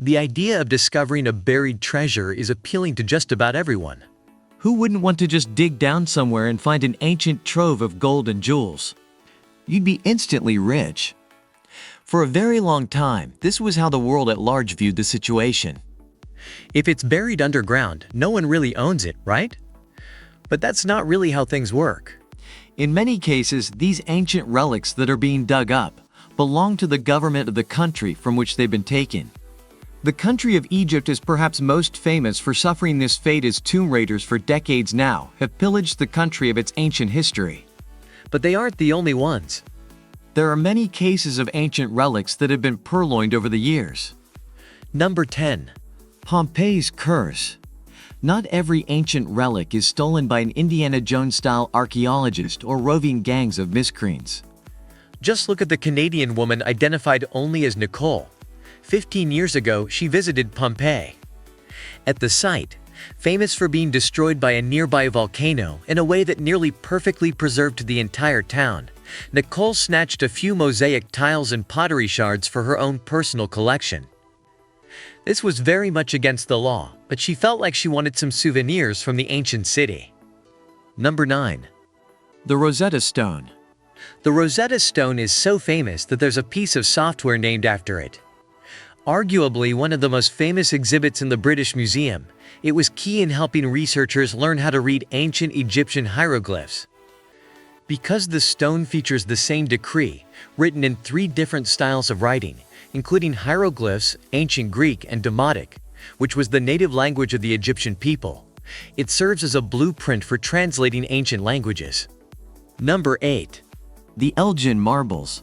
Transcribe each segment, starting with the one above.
The idea of discovering a buried treasure is appealing to just about everyone. Who wouldn't want to just dig down somewhere and find an ancient trove of gold and jewels? You'd be instantly rich. For a very long time, this was how the world at large viewed the situation. If it's buried underground, no one really owns it, right? But that's not really how things work. In many cases, these ancient relics that are being dug up belong to the government of the country from which they've been taken. The country of Egypt is perhaps most famous for suffering this fate as tomb raiders for decades now have pillaged the country of its ancient history. But they aren't the only ones. There are many cases of ancient relics that have been purloined over the years. Number 10. Pompeis Curse. Not every ancient relic is stolen by an Indiana Jones-style archaeologist or roving gangs of miscreants. Just look at the Canadian woman identified only as Nicole. 15 years ago, she visited Pompeii. At the site, famous for being destroyed by a nearby volcano in a way that nearly perfectly preserved the entire town, Nicole snatched a few mosaic tiles and pottery shards for her own personal collection. This was very much against the law, but she felt like she wanted some souvenirs from the ancient city. Number 9. The Rosetta Stone. The Rosetta Stone is so famous that there's a piece of software named after it. Arguably one of the most famous exhibits in the British Museum, it was key in helping researchers learn how to read ancient Egyptian hieroglyphs. Because the stone features the same decree, written in 3 different styles of writing, including hieroglyphs, ancient Greek, and Demotic, which was the native language of the Egyptian people, it serves as a blueprint for translating ancient languages. Number 8. The Elgin Marbles.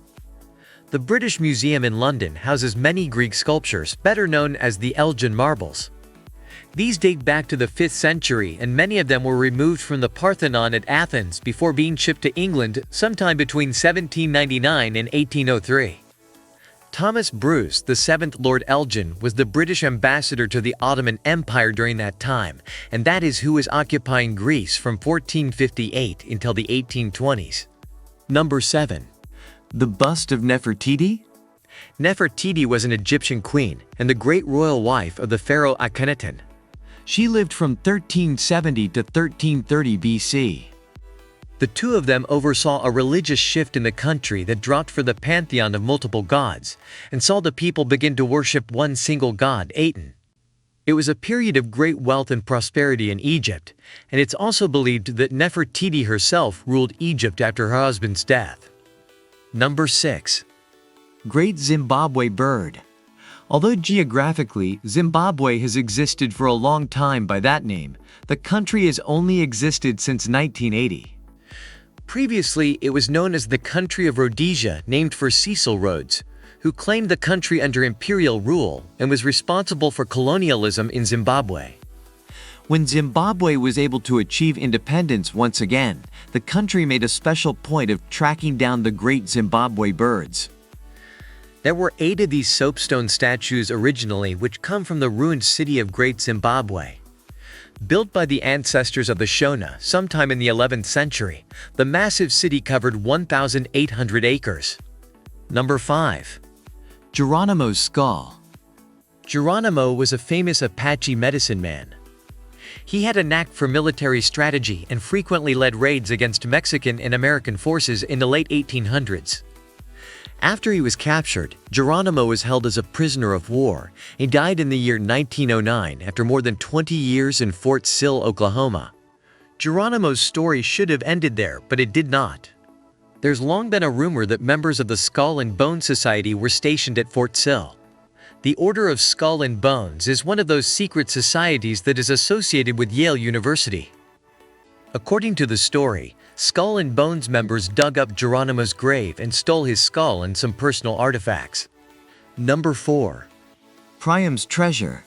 The British Museum in London houses many Greek sculptures, better known as the Elgin Marbles. These date back to the 5th century, and many of them were removed from the Parthenon at Athens before being shipped to England sometime between 1799 and 1803. Thomas Bruce, the 7th Lord Elgin, was the British ambassador to the Ottoman Empire during that time, and that is who was occupying Greece from 1458 until the 1820s. Number 7. The Bust of Nefertiti? Nefertiti was an Egyptian queen and the great royal wife of the pharaoh Akhenaten. She lived from 1370 to 1330 BC. The two of them oversaw a religious shift in the country that dropped for the pantheon of multiple gods and saw the people begin to worship one single god, Aten. It was a period of great wealth and prosperity in Egypt, and it's also believed that Nefertiti herself ruled Egypt after her husband's death. Number 6. Great Zimbabwe Bird. Although geographically, Zimbabwe has existed for a long time by that name, the country has only existed since 1980. Previously, it was known as the country of Rhodesia, named for Cecil Rhodes, who claimed the country under imperial rule and was responsible for colonialism in Zimbabwe. When Zimbabwe was able to achieve independence once again, the country made a special point of tracking down the great Zimbabwe birds. There were 8 of these soapstone statues originally, which come from the ruined city of Great Zimbabwe. Built by the ancestors of the Shona sometime in the 11th century, the massive city covered 1,800 acres. Number 5. Geronimo's Skull. Geronimo was a famous Apache medicine man. He had a knack for military strategy and frequently led raids against Mexican and American forces in the late 1800s. After he was captured, Geronimo was held as a prisoner of war. He died in the year 1909 after more than 20 years in Fort Sill, Oklahoma. Geronimo's story should have ended there, but it did not. There's long been a rumor that members of the Skull and Bone Society were stationed at Fort Sill. The Order of Skull and Bones is one of those secret societies that is associated with Yale University. According to the story, Skull and Bones members dug up Geronimo's grave and stole his skull and some personal artifacts. Number 4. PRs Treasure.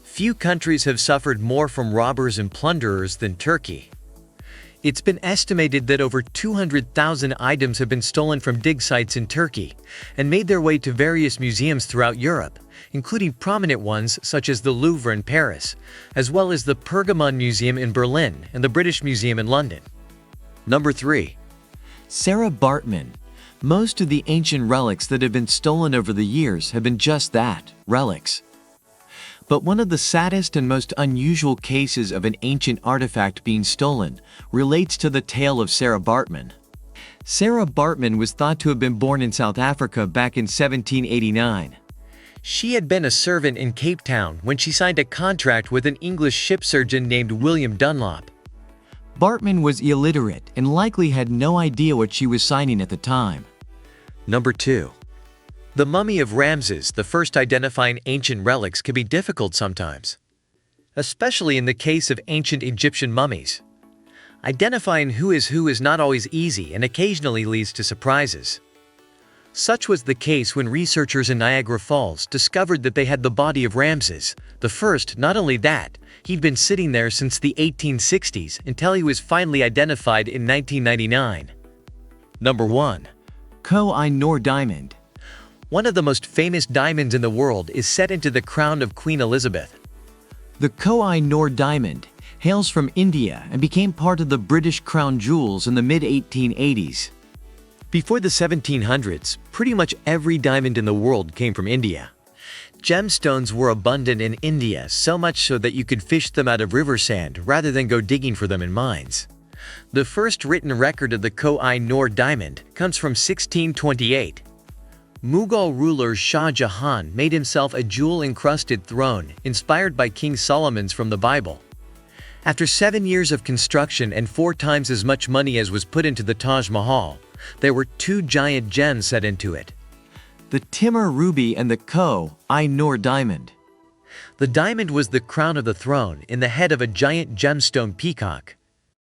Few countries have suffered more from robbers and plunderers than Turkey. It's been estimated that over 200,000 items have been stolen from dig sites in Turkey and made their way to various museums throughout Europe, including prominent ones such as the Louvre in Paris, as well as the Pergamon Museum in Berlin and the British Museum in London. Number 3. Sarah Bartman. Most of the ancient relics that have been stolen over the years have been just that, relics. But one of the saddest and most unusual cases of an ancient artifact being stolen relates to the tale of Sarah Bartman. Sarah Bartman was thought to have been born in South Africa back in 1789. She had been a servant in Cape Town when she signed a contract with an English ship surgeon named William Dunlop. Bartman was illiterate and likely had no idea what she was signing at the time. Number 2. The mummy of Ramses, the first identifying ancient relics, can be difficult sometimes, especially in the case of ancient Egyptian mummies. Identifying who is not always easy and occasionally leads to surprises. Such was the case when researchers in Niagara Falls discovered that they had the body of Ramses the first. Not only that, he'd been sitting there since the 1860s until he was finally identified in 1999. Number 1. Koh-i-Noor Diamond. One of the most famous diamonds in the world is set into the crown of Queen Elizabeth. The Koh-i-Noor Diamond hails from India and became part of the British crown jewels in the mid-1880s. Before the 1700s, pretty much every diamond in the world came from India. Gemstones were abundant in India, so much so that you could fish them out of river sand rather than go digging for them in mines. The first written record of the Koh-i-Noor diamond comes from 1628. Mughal ruler Shah Jahan made himself a jewel-encrusted throne inspired by King Solomon's from the Bible. After 7 years of construction and 4 times as much money as was put into the Taj Mahal, there were 2 giant gems set into it. The Timur ruby and the Koh-i-Noor diamond. The diamond was the crown of the throne in the head of a giant gemstone peacock.